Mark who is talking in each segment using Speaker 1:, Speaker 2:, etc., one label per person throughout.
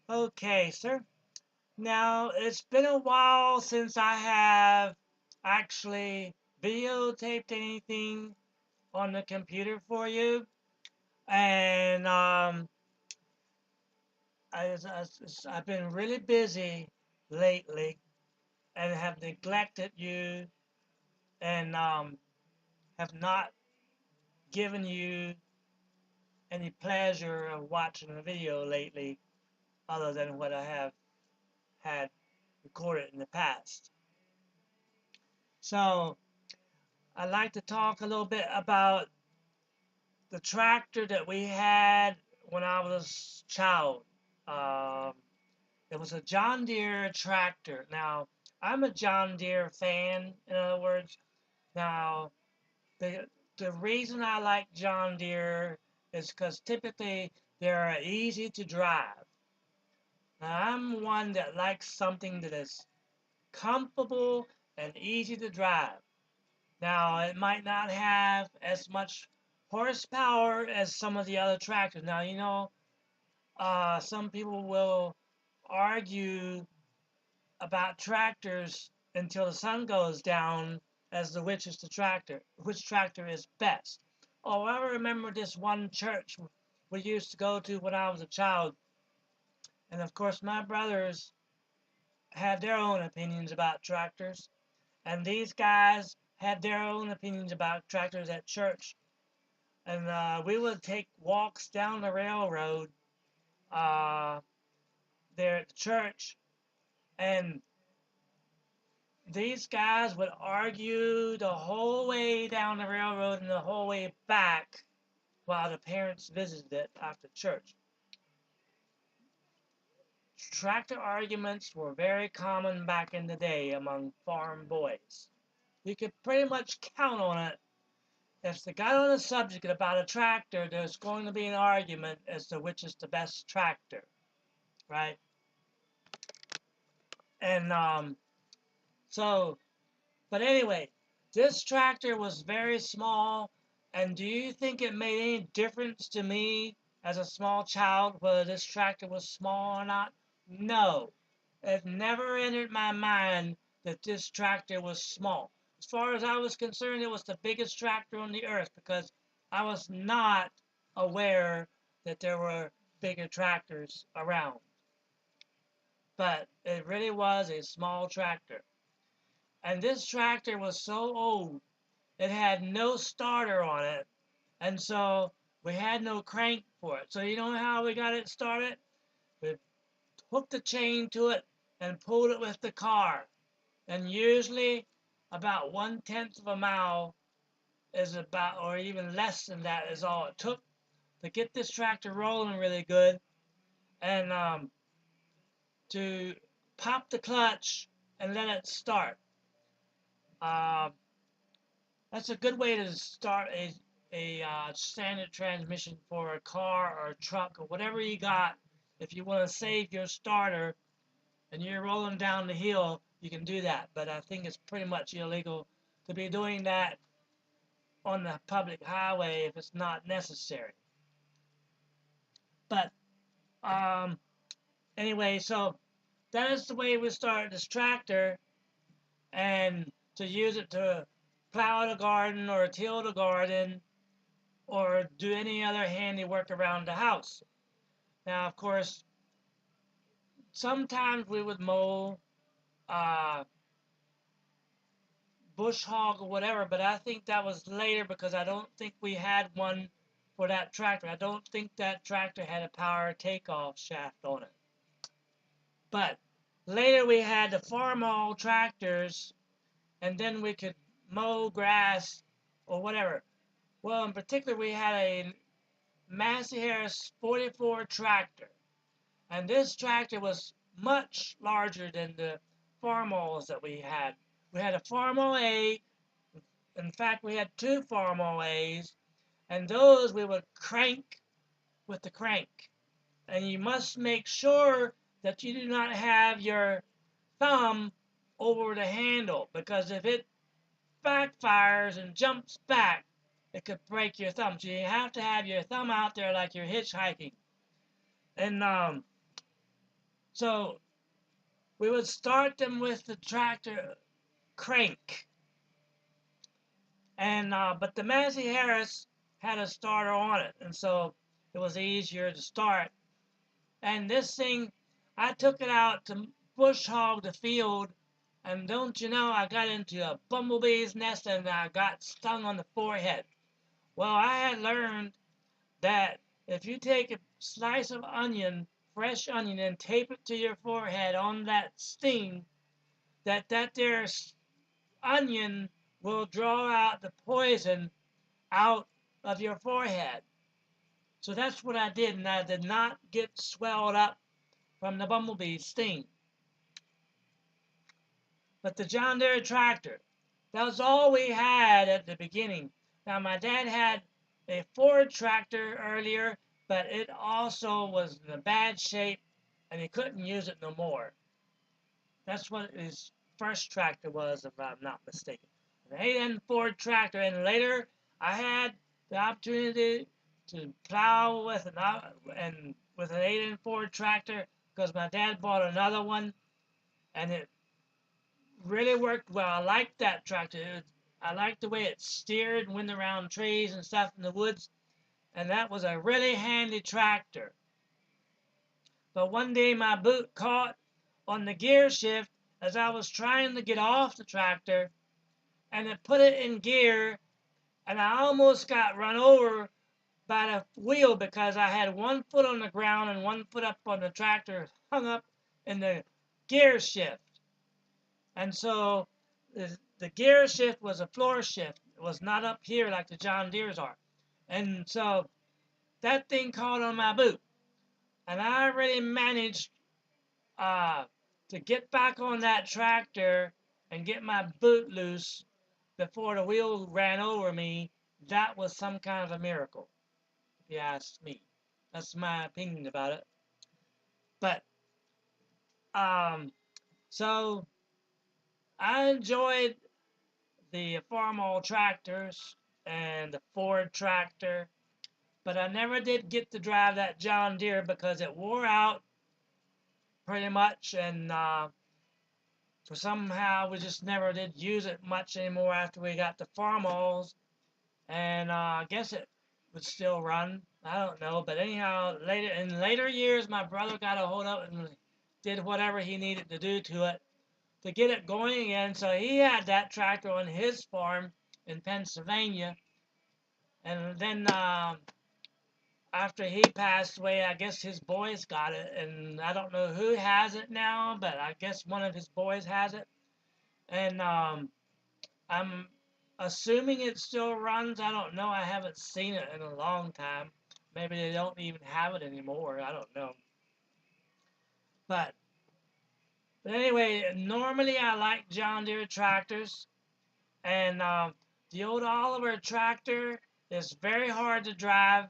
Speaker 1: Okay, sir. Now, it's been a while since I have actually videotaped anything on the computer for you. And I've been really busy lately and have neglected you and have not given you any pleasure of watching the video lately other than what I have had recorded in the past. So, I'd like to talk a little bit about the tractor that we had when I was a child. Um, it was a John Deere tractor. Now, I'm a John Deere fan, in other words. Now, the, the reason I like John Deere is because typically they're easy to drive. Now, I'm one that likes something that is comfortable and easy to drive. Now, it might not have as much horsepower as some of the other tractors. Now, some people will argue about tractors until the sun goes down as to which tractor is best. Oh, I remember this one church we used to go to when I was a child, and of course, my brothers had their own opinions about tractors, and these guys had their own opinions about tractors at church. And we would take walks down the railroad uh, there at the church, and these guys would argue the whole way down the railroad and the whole way back while the parents visited it after church. Tractor arguments were very common back in the day among farm boys. You could pretty much count on it. If they got on a subject about a tractor, there's going to be an argument as to which is the best tractor, right? And so, but anyway, this tractor was very small. And do you think it made any difference to me as a small child whether this tractor was small or not? No. It never entered my mind that this tractor was small. As far as I was concerned, it was the biggest tractor on the earth because I was not aware that there were bigger tractors around. But it really was a small tractor. And this tractor was so old, it had no starter on it. And so we had no crank for it. So you know how we got it started? We hooked the chain to it and pulled it with the car. And usually about 1/10 of a mile is about, or even less than that, is all it took to get this tractor rolling really good and to pop the clutch and let it start. Uh, that's a good way to start a standard transmission for a car or a truck or whatever you got. If you want to save your starter and you're rolling down the hill, you can do that. But I think it's pretty much illegal to be doing that on the public highway if it's not necessary. But um, anyway, so that is the way we started this tractor, and to use it to plow the garden or till the garden or do any other handiwork around the house. Now, of course, sometimes we would mow, uh, bush hog or whatever, but I think that was later because I don't think we had one for that tractor. I don't think that tractor had a power takeoff shaft on it. But later we had the Farmall tractors, and then we could mow grass or whatever. Well, in particular, we had a Massey Harris 44 tractor, and this tractor was much larger than the Farmalls that we had. We had a Farmall A. In fact, we had two Farmall A's, and those we would crank with the crank. And you must make sure that you do not have your thumb over the handle, because if it backfires and jumps back, it could break your thumb. So you have to have your thumb out there like you're hitchhiking. And So we would start them with the tractor crank, and but the Massey Harris had a starter on it, and so it was easier to start. And this thing, I took it out to bush hog the field, and don't you know, I got into a bumblebee's nest and I got stung on the forehead. Well, I had learned that if you take a slice of onion, fresh onion, and tape it to your forehead on that sting, that there onion will draw out the poison out of your forehead. So that's what I did, and I did not get swelled up from the bumblebee sting. But the John Deere tractor, that was all we had at the beginning. Now, my dad had a Ford tractor earlier, but it also was in a bad shape and he couldn't use it no more. That's what his first tractor was, if I'm not mistaken. An 8N Ford tractor, and later I had the opportunity to plow with an 8N Ford tractor because my dad bought another one, and it really worked well. I liked that tractor. I liked the way it steered and went around trees and stuff in the woods, and that was a really handy tractor. But one day my boot caught on the gear shift as I was trying to get off the tractor, and it put it in gear, and I almost got run over by the wheel because I had one foot on the ground and one foot up on the tractor, hung up in the gear shift. And so the gear shift was a floor shift. It was not up here like the John Deere's are. And so that thing caught on my boot. And I already managed uh, to get back on that tractor and get my boot loose before the wheel ran over me. That was some kind of a miracle, if you ask me. That's my opinion about it. But um, so I enjoyed the Farmall tractors and the Ford tractor, but I never did get to drive that John Deere because it wore out pretty much, and for somehow we just never did use it much anymore after we got the Farmalls, and I guess it would still run. I don't know, but anyhow, later years, my brother got a hold of it and did whatever he needed to do to it to get it going again. So he had that tractor on his farm in Pennsylvania, and then after he passed away, I guess his boys got it, and I don't know who has it now, but I guess one of his boys has it, and I'm assuming it still runs. I don't know. I haven't seen it in a long time. Maybe they don't even have it anymore. I don't know. But anyway, normally I like John Deere tractors, and the old Oliver tractor is very hard to drive.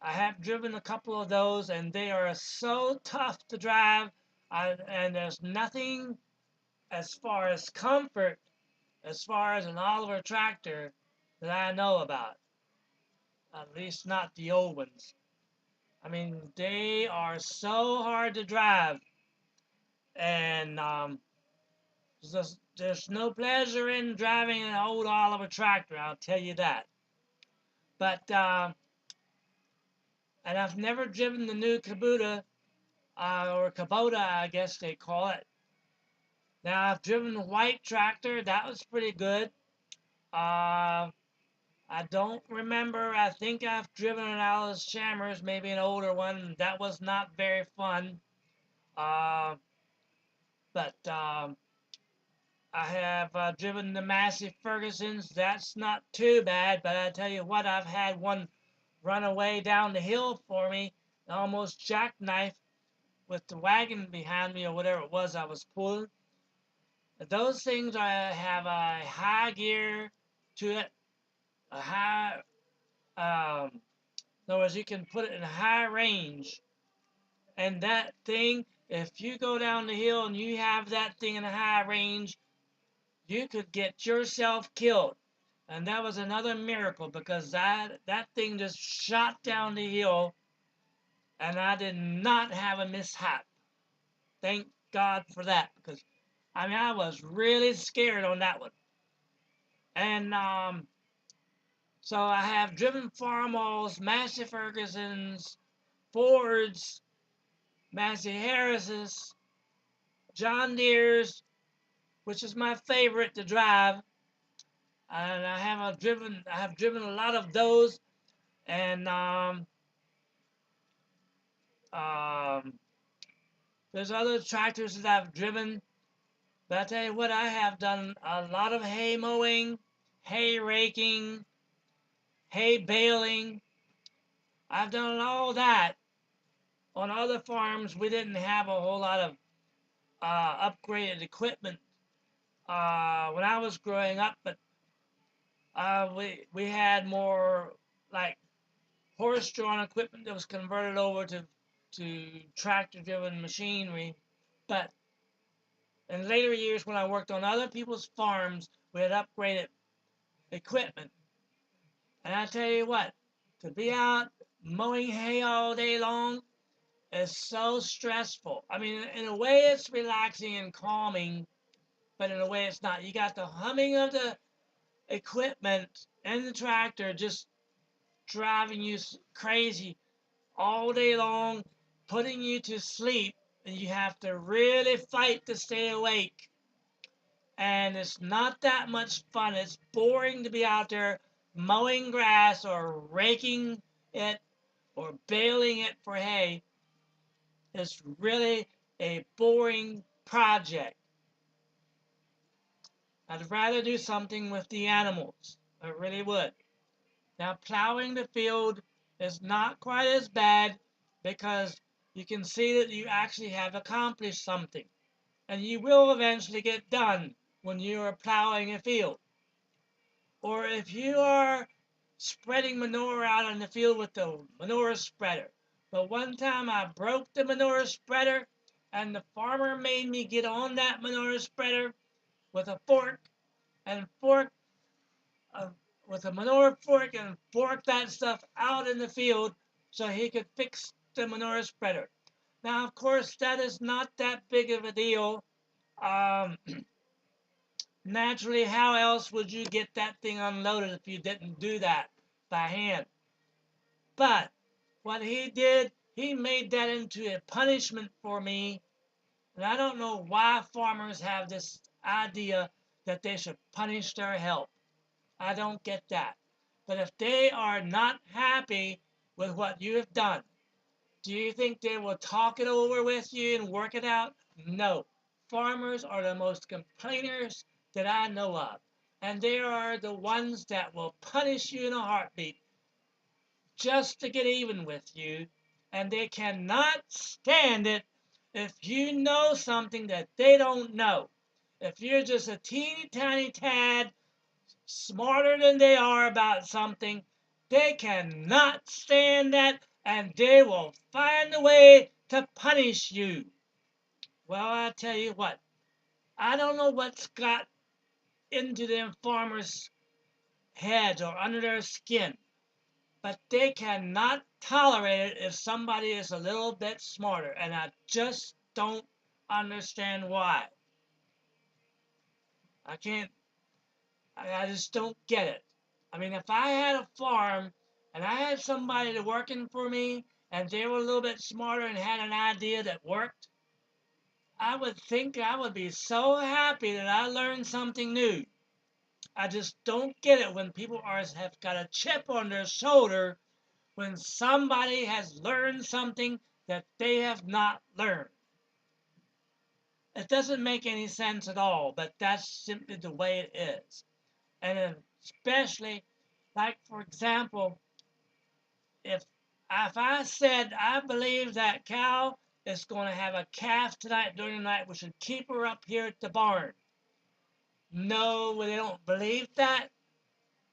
Speaker 1: I have driven a couple of those, and they are so tough to drive. And there's nothing as far as comfort, as far as an Oliver tractor, that I know about. At least not the old ones. I mean, they are so hard to drive, and there's no pleasure in driving an old Oliver tractor. I'll tell you that. But and I've never driven the new Kubota or Kubota, I guess they call it. Now I've driven the white tractor. That was pretty good. Uh, I don't remember. I think I've driven an Alice Shammers, maybe an older one. That was not very fun. Uh, but I have driven the Massey Fergusons. That's not too bad. But I tell you what, I've had one run away down the hill for me, almost jackknife with the wagon behind me or whatever it was I was pulling. Those things have a high gear to it, a high, in other words, you can put it in a high range. And that thing, if you go down the hill and you have that thing in a high range, you could get yourself killed. And that was another miracle because that thing just shot down the hill and I did not have a mishap. Thank God for that, because I was really scared on that one. And so I have driven Farmalls, Massey Fergusons, Fords, Massey Harrises, John Deere's, which is my favorite to drive, and I have driven a lot of those, and um, there's other tractors that I've driven. But I tell you what, I have done a lot of hay mowing, hay raking, hay baling. I've done all that. On other farms, we didn't have a whole lot of upgraded equipment when I was growing up, but we had more like horse-drawn equipment that was converted over to tractor-driven machinery. But in later years, when I worked on other people's farms, we had upgraded equipment. And I tell you what, to be out mowing hay all day long is so stressful. I mean, in a way, it's relaxing and calming, but in a way, it's not. You got the humming of the equipment and the tractor just driving you crazy all day long, putting you to sleep, and you have to really fight to stay awake. And it's not that much fun. It's boring to be out there mowing grass or raking it or baling it for hay. It's really a boring project. I'd rather do something with the animals. I really would. Now, plowing the field is not quite as bad because you can see that you actually have accomplished something. And you will eventually get done when you are plowing a field. Or if you are spreading manure out in the field with the manure spreader. But one time I broke the manure spreader and the farmer made me get on that manure spreader with a fork and fork uh, with a manure fork and fork that stuff out in the field so he could fix the manure spreader. Now, of course, that is not that big of a deal. Um, Naturally, how else would you get that thing unloaded if you didn't do that by hand? But what he did, he made that into a punishment for me. And I don't know why farmers have this idea that they should punish their help. I don't get that. But if they are not happy with what you have done, do you think they will talk it over with you and work it out? No. Farmers are the most complainers that I know of. And they are the ones that will punish you in a heartbeat just to get even with you. And they cannot stand it if you know something that they don't know. If you're just a teeny tiny tad smarter than they are about something, they cannot stand that and they will find a way to punish you. Well, I tell you what, I don't know what's got into them farmers' heads or under their skin, but they cannot tolerate it if somebody is a little bit smarter, and I just don't understand why. I can't, I just don't get it. I mean, if I had a farm and I had somebody working for me and they were a little bit smarter and had an idea that worked, I would think I would be so happy that I learned something new. I just don't get it when people have got a chip on their shoulder when somebody has learned something that they have not learned. It doesn't make any sense at all, but that's simply the way it is. And especially, like for example, if if I said I believe that cow is going to have a calf tonight during the night, we should keep her up here at the barn. No, they don't believe that.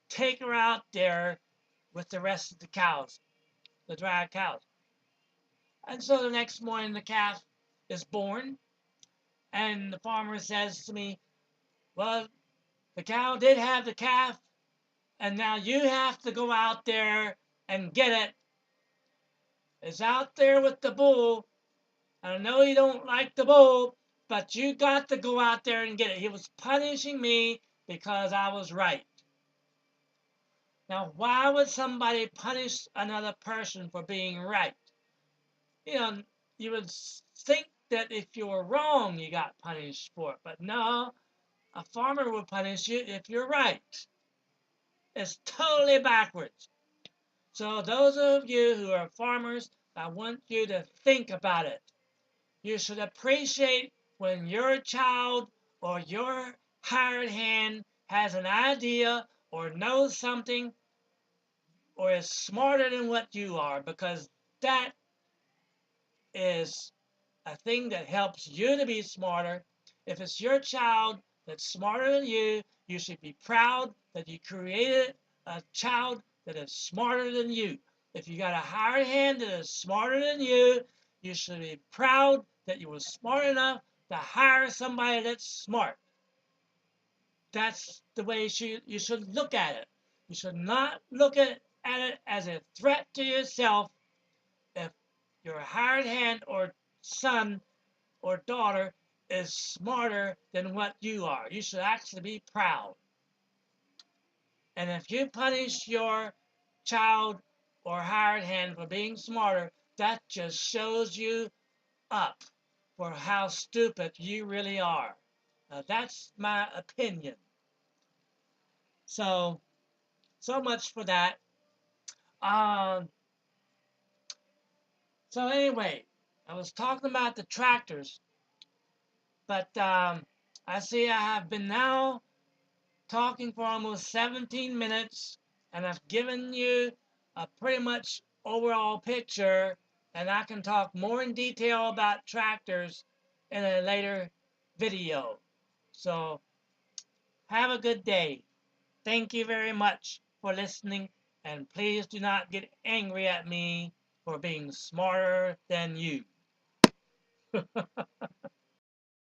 Speaker 1: Take her out there with the rest of the cows, the dry cows. And so the next morning the calf is born, and the farmer says to me, "Well, the cow did have the calf, and now you have to go out there and get it. It's out there with the bull, I know you don't like the bull, but you got to go out there and get it. He was punishing me because I was right. Now, why would somebody punish another person for being right? You know, you would think that if you were wrong, you got punished for it. But no, a farmer would punish you if you're right. It's totally backwards. So, those of you who are farmers, I want you to think about it. You should appreciate when your child or your hired hand has an idea or knows something or is smarter than what you are, because that is a thing that helps you to be smarter. If it's your child that's smarter than you should be proud that you created a child that is smarter than you. If you got a hired hand that is smarter than you should be proud that you were smart enough to hire somebody that's smart. That's the way you should look at it. You should not look at it as a threat to yourself. If your hired hand or son or daughter is smarter than what you are, you should actually be proud. And if you punish your child or hired hand for being smarter, that just shows you up for how stupid you really are. Now, that's my opinion. So, so much for that. Um, so anyway, I was talking about the tractors, but I see I have been now talking for almost 17 minutes, and I've given you a pretty much overall picture, and I can talk more in detail about tractors in a later video. So have a good day. Thank you very much for listening, and please do not get angry at me for being smarter than you.